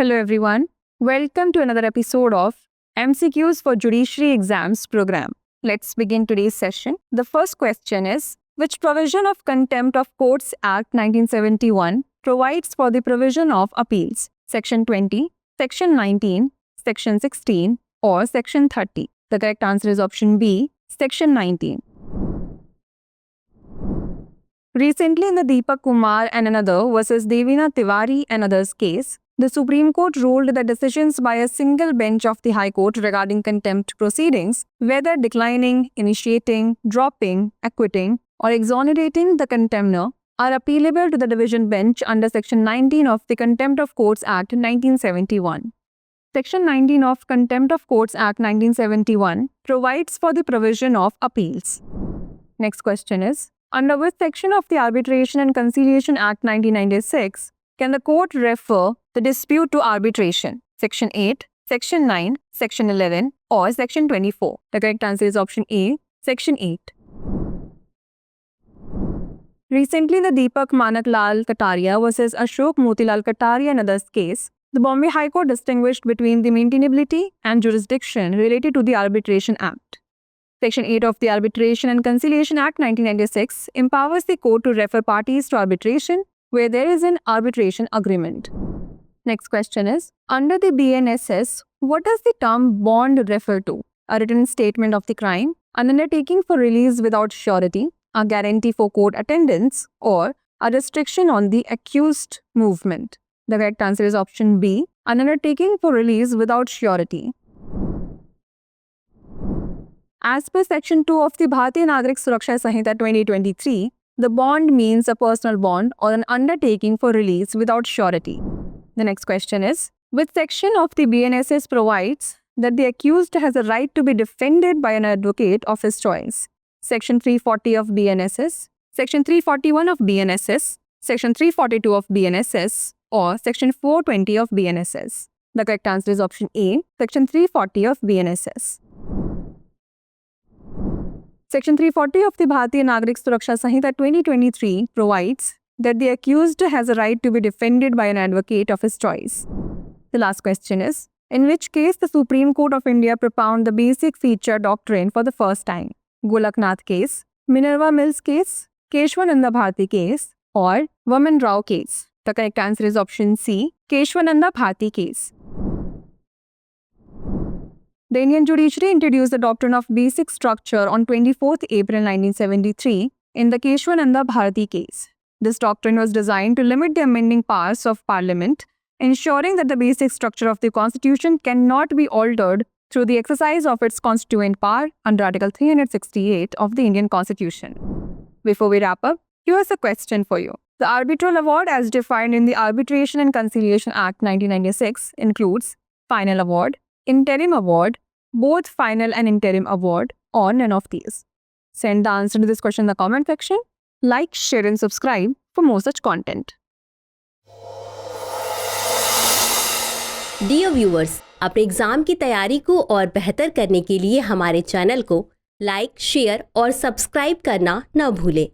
Hello everyone. Welcome to another episode of MCQs for Judiciary Exams program. Let's begin today's session. The first question is, which provision of Contempt of Courts Act 1971 provides for the provision of appeals? Section 20, Section 19, Section 16 or Section 30? The correct answer is option B, Section 19. Recently in the Deepak Kumar and another versus Devina Tiwari and others case, the Supreme Court ruled that decisions by a single bench of the High Court regarding contempt proceedings, whether declining, initiating, dropping, acquitting, or exonerating the contemner, are appealable to the division bench under Section 19 of the Contempt of Courts Act 1971. Section 19 of Contempt of Courts Act 1971 provides for the provision of appeals. Next question is, under which section of the Arbitration and Conciliation Act 1996 can the court refer the dispute to arbitration? Section 8, Section 9, Section 11 or Section 24? The correct answer is option A, Section 8. Recently, the Deepak Manaklal Kataria versus Ashok Motilal Kataria and others case, the Bombay High Court distinguished between the maintainability and jurisdiction related to the Arbitration Act. Section 8 of the Arbitration and Conciliation Act 1996 empowers the court to refer parties to arbitration where there is an arbitration agreement. Next question is, under the BNSS, what does the term bond refer to? A written statement of the crime, an undertaking for release without surety, a guarantee for court attendance, or a restriction on the accused movement? The correct answer is option B, an undertaking for release without surety. As per Section 2 of the Bharatiya Nagarik Suraksha Sanhita 2023, the bond means a personal bond or an undertaking for release without surety. The next question is, which section of the BNSS provides that the accused has a right to be defended by an advocate of his choice? Section 340 of BNSS, Section 341 of BNSS, Section 342 of BNSS or Section 420 of BNSS? The correct answer is option A, Section 340 of BNSS. Section 340 of the Bharatiya Nagarik Suraksha Sanhita 2023 provides that the accused has a right to be defended by an advocate of his choice. The last question is, in which case the Supreme Court of India propounded the basic feature doctrine for the first time? Golaknath case, Minerva Mills case, Keshwananda Bharati case or Vaman Rao case? The correct answer is option C, Keshwananda Bharati case. The Indian judiciary introduced the doctrine of basic structure on 24th April 1973 in the Keshwananda Bharati case. This doctrine was designed to limit the amending powers of Parliament, ensuring that the basic structure of the Constitution cannot be altered through the exercise of its constituent power under Article 368 of the Indian Constitution. Before we wrap up, here's a question for you. The arbitral award as defined in the Arbitration and Conciliation Act 1996 includes final award, interim award, both final and interim award, or none of these. Send the answer to this question in the comment section. Like, share and subscribe for more such content. Dear viewers, अपने exam की तैयारी को और बेहतर करने के लिए हमारे चैनल को लाइक, शेयर और सब्सक्राइब करना न भूलें।